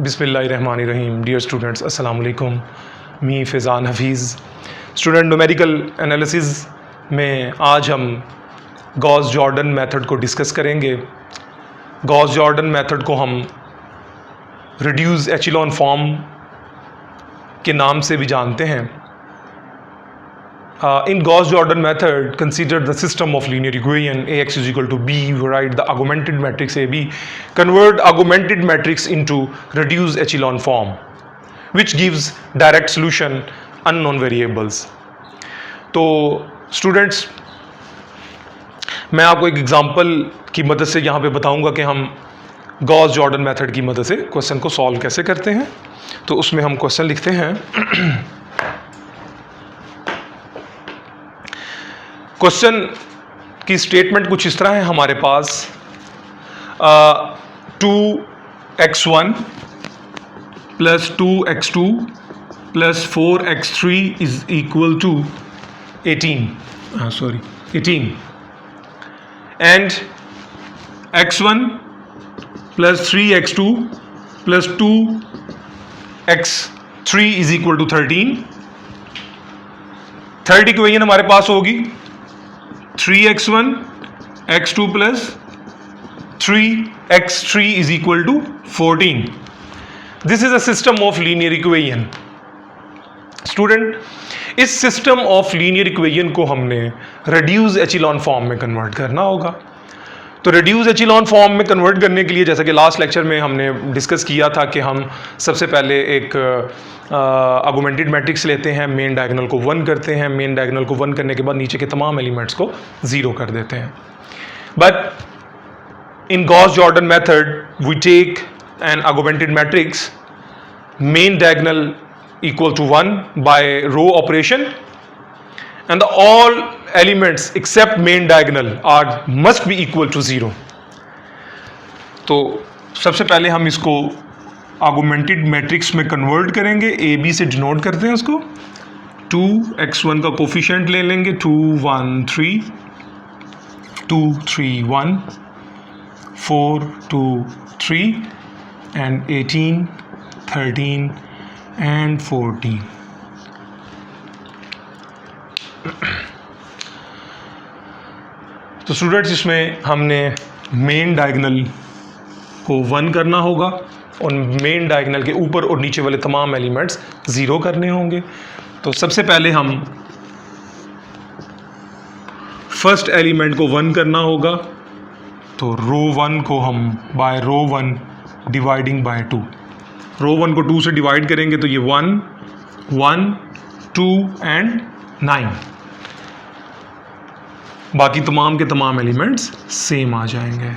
बिस्मिल्लाहिर्रहमानिर्रहीम। Dear students, अस्सलाम वालेकुम। मी Faizan Hafeez, student numerical analysis में आज हम गॉस जॉर्डन मेथड को डिस्कस करेंगे। गॉस जॉर्डन मेथड को हम रिड्यूस एचिलॉन फॉर्म के नाम से भी जानते हैं। In Gauss Jordan method, consider the system of linear equation AX is equal to B. We write the augmented matrix AB. Convert augmented matrix into reduced echelon form, which gives direct solution unknown variables. तो students, मैं आपको एक example की मदद से यहाँ पे बताऊँगा कि हम गॉस जॉर्डन मेथड की मदद से क्वेश्चन को सॉल्व कैसे करते हैं। तो उसमें हम क्वेश्चन लिखते हैं। क्वेश्चन की स्टेटमेंट कुछ इस तरह है हमारे पास। 2x1 plus 2x2 plus 4x3 is equal to 18 and x1 plus 3x2 plus 2x3 is equal to 13। Third equation हमारे पास होगी 3x1 x2 plus 3x3 is equal to 14। This is a system of linear equation. Student, इस system of linear equation को हमने reduce echelon form में convert करना होगा। तो रिड्यूस एचिलॉन फॉर्म में कन्वर्ट करने के लिए, जैसा कि लास्ट लेक्चर में हमने डिस्कस किया था कि हम सबसे पहले एक आर्गुमेंटेड मैट्रिक्स लेते हैं, मेन डायगोनल को 1 करते हैं, मेन डायगोनल को 1 करने के बाद नीचे के तमाम एलिमेंट्स को 0 कर देते हैं। But in Gauss Jordan method we take an augmented matrix, main diagonal equal to 1 by row operation and all elements except main diagonal must be equal to 0। तो सबसे पहले हम इसको आर्गुमेंटेड मैट्रिक्स में कन्वर्ट करेंगे। ए बी से denote करते हैं उसको। 2x1 का कोफिशिएंट ले लेंगे 2 1 3, 2 3 1, 4 2 3 and 18 13 and 14। तो स्टूडेंट्स, इसमें हमने मेन डायगोनल को 1 करना होगा और मेन डायगोनल के ऊपर और नीचे वाले तमाम एलिमेंट्स 0 करने होंगे। तो सबसे पहले हम फर्स्ट एलिमेंट को 1 करना होगा। तो रो 1 को हम बाय रो 1 डिवाइडिंग बाय 2, रो 1 को 2 से डिवाइड करेंगे तो ये 1 1 2 एंड 9। बाकी तमाम के तमाम एलिमेंट्स सेम आ जाएंगे।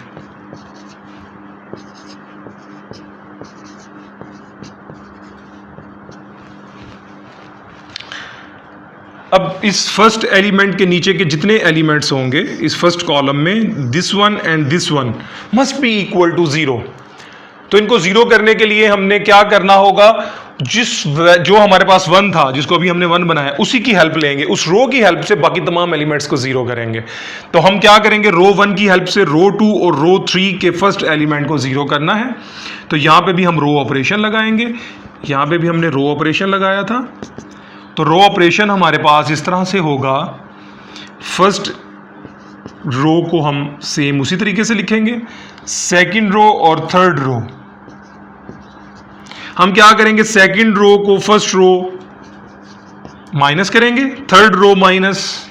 अब इस फर्स्ट एलिमेंट के नीचे के जितने एलिमेंट्स होंगे इस फर्स्ट कॉलम में, this one and this one must be equal to 0। तो इनको 0 करने के लिए हमने क्या करना होगा, जो हमारे पास 1 था, जिसको अभी हमने 1 बनाया, उसी की हेल्प लेंगे, उस रो की हेल्प से बाकी तमाम एलिमेंट्स को 0 करेंगे। तो हम क्या करेंगे, रो 1 की हेल्प से रो 2 और रो 3 के फर्स्ट एलिमेंट को 0 करना है। तो यहाँ पे भी हम रो ऑपरेशन लगाएंगे, यहाँ पे भी हमने रो ऑपरेशन लगाया था। तो रो ऑपरेशन हमारे पास इस तरह से होगा, फर्स्ट रो को हम सेम उसी तरीके से लिखेंगे, सेकंड रो और थर्ड रो हम क्या करेंगे, सेकंड रो को फर्स्ट रो माइनस करेंगे, third row minus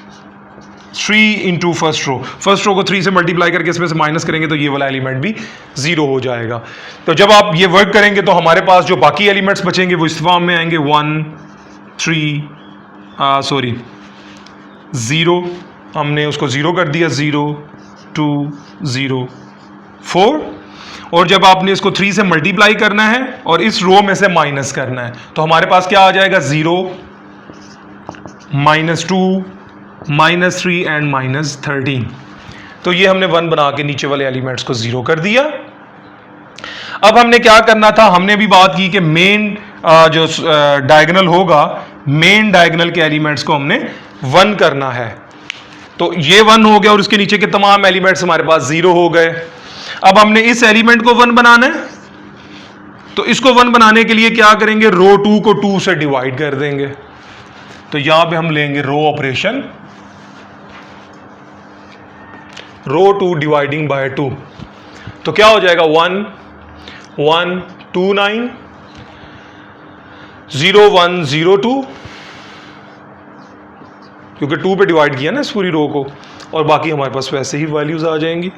3 into first row को 3 से मल्टीप्लाई करके इसमें से माइनस करेंगे तो ये वाला एलिमेंट भी 0 हो जाएगा। तो जब आप ये वर्क करेंगे तो हमारे पास जो बाकी एलिमेंट्स बचेंगे वो इस फॉर्म में आएंगे 0 हमने उसको 0 कर दिया, 0 2 0 4। और जब आपने इसको 3 से मल्टीप्लाई करना है और इस रो में से माइनस करना है तो हमारे पास क्या आ जाएगा, 0 -2 -3 एंड -13। तो ये हमने 1 बना के नीचे वाले एलिमेंट्स को 0 कर दिया। अब हमने क्या करना था, हमने भी बात की कि मेन जो डायगोनल होगा, मेन डायगोनल के एलिमेंट्स को हमने 1 करना है। तो ये 1 हो गया और उसके नीचे के तमाम एलिमेंट्स हमारे पास 0 हो गए। अब हमने इस एलिमेंट को 1 बनाना है तो इसको 1 बनाने के लिए क्या करेंगे, रो 2 को 2 से डिवाइड कर देंगे। तो यहां पे हम लेंगे row operation, row 2 dividing by 2, तो क्या हो जाएगा 1 1 2 9 0 1 0 2, क्योंकि 2 पे डिवाइड किया ना इस पूरी रो को, और बाकी हमारे पास वैसे ही वैल्यूज आ जाएंगी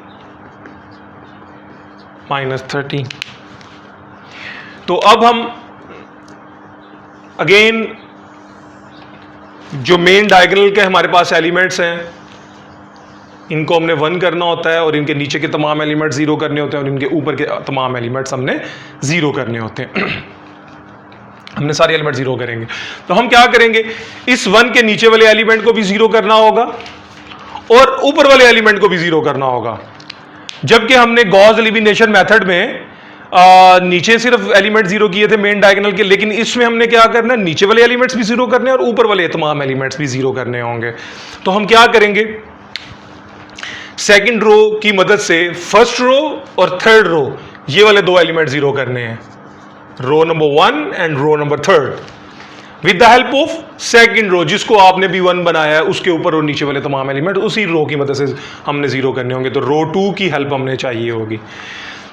-13। तो अब हम अगेन जो मेन डायगोनल के हमारे पास एलिमेंट्स हैं, इनको हमने 1 करना होता है, और इनके नीचे के तमाम एलिमेंट्स 0 करने होते हैं, और इनके ऊपर के तमाम एलिमेंट्स हमने 0 करने होते हैं। हमने सारे एलिमेंट 0 करेंगे। तो हम क्या करेंगे, इस 1 के नीचे वाले एलिमेंट को भी 0 करना होगा और ऊपर वाले एलिमेंट को भी 0 करना होगा। जबकि हमने गॉस एलिमिनेशन मेथड में नीचे सिर्फ एलिमेंट 0 किए थे मेन डायगोनल के, लेकिन इसमें हमने क्या करना है, नीचे वाले एलिमेंट्स भी 0 करने और ऊपर वाले तमाम एलिमेंट्स भी 0 करने होंगे। तो हम क्या करेंगे, सेकंड रो की मदद से फर्स्ट रो और थर्ड रो, ये वाले 2 एलिमेंट 0 करने हैं, row number 1 and row number 3 with the help of second row, जिसको आपने भी 1 बनाया है, उसके ऊपर और नीचे वाले तमाम एलिमेंट उसी रो की मदद से हमने 0 करने होंगे। तो रो 2 की हेल्प हमने चाहिए होगी।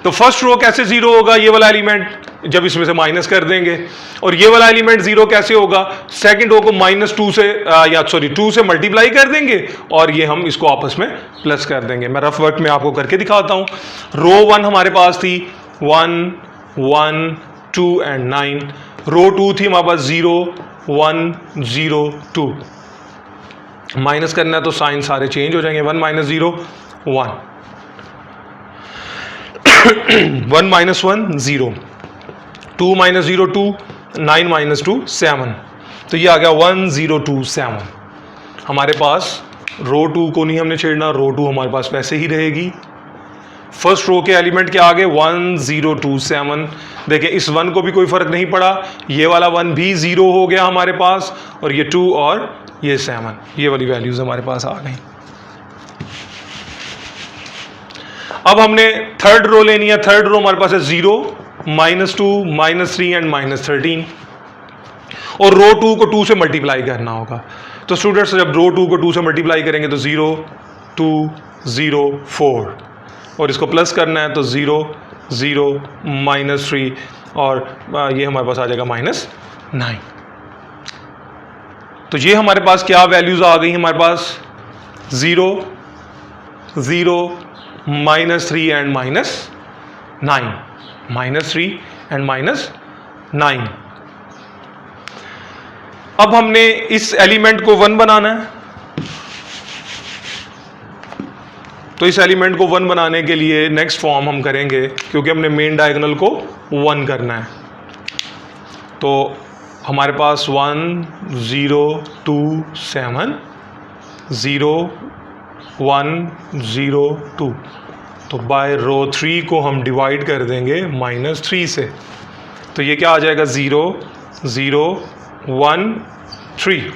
तो फर्स्ट रो कैसे 0 होगा, ये वाला एलिमेंट जब इसमें से माइनस कर देंगे, और ये वाला एलिमेंट 0 कैसे होगा, सेकंड रो को -2 से सॉरी 2 से मल्टीप्लाई कर देंगे, और ये हम इसको आपस में प्लस कर देंगे। मैं रफ वर्क में आपको करके दिखाता हूं। रो 1 हमारे पास थी 1 1 2 एंड 9, रो 2 थी हमारे पास 0 1 0 2। माइनस करना है तो साइन सारे चेंज हो जाएंगे, 1 - 0 1 1 - 1 0, 2 - 0 2, 9 - 2 7। तो ये आ गया 1 0 2 7। हमारे पास रो 2 को नहीं हमने छेड़ना, रो 2 हमारे पास वैसे ही रहेगी। फर्स्ट रो के एलिमेंट के आगे 1 0 2 7। देखिए इस 1 को भी कोई फर्क नहीं पड़ा, ये वाला 1 भी 0 हो गया हमारे पास, और ये 2 और ये 7, ये वाली वैल्यूज हमारे पास आ गई। अब हमने थर्ड रो लेनी है। थर्ड रो हमारे पास है 0 -2 -3 एंड -13, और रो 2 को 2 से मल्टीप्लाई करना होगा। तो स्टूडेंट्स जब रो 2 को 2 से मल्टीप्लाई करेंगे तो 0 2 0 4, और इसको प्लस करना है तो 0 0 -3, और ये हमारे पास आ जाएगा -9। तो ये हमारे पास क्या वैल्यूज आ गई, हमारे पास 0 0 -3 एंड -9, -3 एंड -9। अब हमने इस एलिमेंट को 1 बनाना है। तो इस एलिमेंट को 1 बनाने के लिए नेक्स्ट फॉर्म हम करेंगे, क्योंकि हमने मेन डायगोनल को 1 करना है। तो हमारे पास 1 0 2 7 0 1 0 2, तो बाय रो 3 को हम डिवाइड कर देंगे -3 से। तो ये क्या आ जाएगा 0 0 1 3,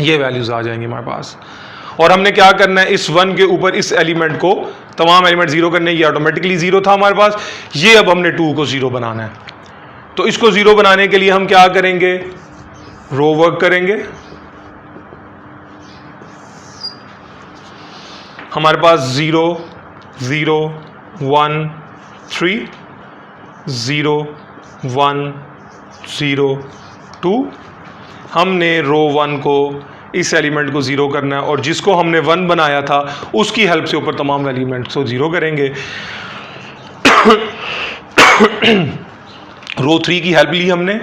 ये वैल्यूज आ जाएंगी हमारे पास। और हमने क्या करना है, इस 1 के ऊपर इस एलिमेंट को तमाम एलिमेंट 0 करने, ये ऑटोमेटिकली 0 था हमारे पास, ये अब हमने 2 को 0 बनाना है। तो इसको 0 बनाने के लिए हम क्या करेंगे, रो वर्क करेंगे। हमारे पास 0 0 1 3 0 1 0 2। हमने रो 1 को इस एलिमेंट को 0 करना है, और जिसको हमने 1 बनाया था उसकी हेल्प से ऊपर तमाम एलिमेंट्स को 0 करेंगे। रो 3 की हेल्प ली हमने,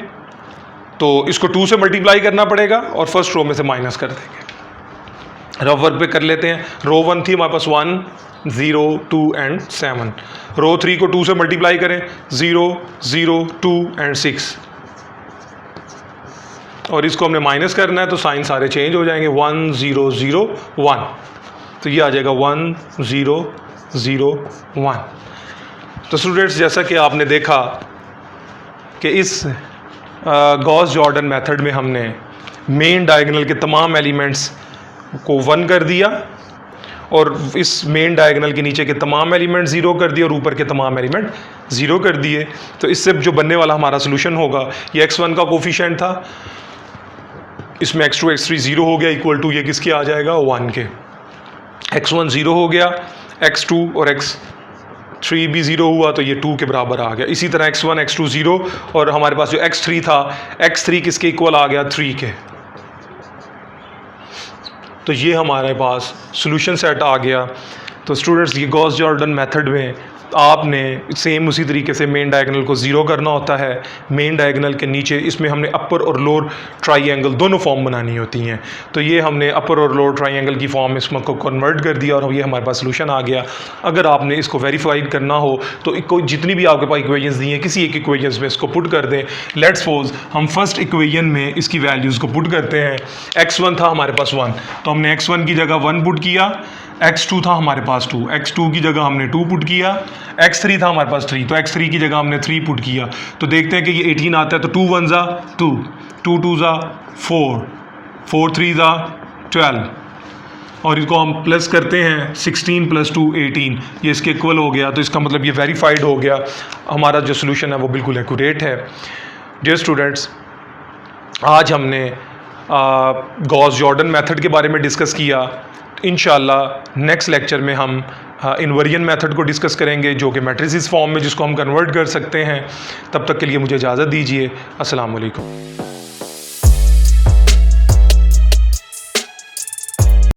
तो इसको 2 से मल्टीप्लाई करना पड़ेगा और फर्स्ट रो में से माइनस कर देंगे। रफ वर्क पे कर लेते हैं। रो 1 थी हमारे पास 1 0 2 एंड 7, रो 3 को 2 से मल्टीप्लाई करें 0 0 2 एंड 6, और इसको हमने माइनस करना है तो साइन सारे चेंज हो जाएंगे 1 0 0 1। तो ये आ जाएगा 1 0 0 1। तो स्टूडेंट्स जैसा कि आपने देखा कि इस गॉस जॉर्डन मेथड में हमने मेन डायगोनल के तमाम एलिमेंट्स को 1 कर दिया, और इस मेन डायगोनल के नीचे के तमाम एलिमेंट ज़ीरो कर दिए और ऊपर के तमाम एलिमेंट ज़ीरो कर दिए। तो इससे जो बनने वाला हमारा सोल्यूशन होगा, ये x1 का कोफिशिएंट था, इसमें x2 x3 ज़ीरो हो गया, इक्वल टू ये किसके आ जाएगा 1 के। x1 ज़ीरो हो गया, x2 और x3 भी ज़ीरो हुआ तो ये 2 के बराबर आ गया। इसी तरह x1 x2 ज़ीरो और हमारे पास जो x3 था, x3 किसके इक्वल आ गया 3 के। तो ये हमारे पास सॉल्यूशन सेट आ गया। तो स्टूडेंट्स, ये गॉस जॉर्डन मेथड में आपने सेम उसी तरीके से मेन डायगोनल को ज़ीरो करना होता है। मेन डायगोनल के नीचे इसमें हमने अपर और लोअर ट्राइएंगल दोनों फॉर्म बनानी होती हैं। तो ये हमने अपर और लोअर ट्राइएंगल की फॉर्म इसमें को कन्वर्ट कर दिया और ये हमारे पास सोल्यूशन आ गया। अगर आपने इसको वेरीफाइड करना हो तो जितनी भी आपके पास इक्वेशंस दी हैं, किसी एक इक्वेशंस में इसको पुट कर दें। लेट्स सपोज हम फर्स्ट इक्वेशन में इसकी वैल्यूज़ को पुट करते हैं। x1 था हमारे पास 1, तो हमने x1 की जगह 1 पुट किया। x2 था हमारे पास 2, x2 की जगह हमने 2 पुट किया। x3 था हमारे पास 3, तो x3 की जगह हमने 3 पुट किया। तो देखते हैं कि ये 18 आता है, तो 2 1 ज़ा 2, 2 2 ज़ा 4, 4 3 ज़ा 12 और इसको हम प्लस करते हैं 16 + 2 18, ये इसके इक्वल हो गया। तो इसका मतलब ये वेरीफाइड हो गया, हमारा जो सोल्यूशन है वो बिल्कुल एक्यूरेट है। डियर स्टूडेंट्स, आज हमने गॉस जॉर्डन मेथड के बारे में डिस्कस किया। इंशाल्लाह नेक्स्ट लेक्चर में हम इन्वर्जन मेथड को डिस्कस करेंगे, जो कि मैट्रिसेस फॉर्म में जिसको हम कन्वर्ट कर सकते हैं। तब तक के लिए मुझे इजाज़त दीजिए। अस्सलाम वालेकुम।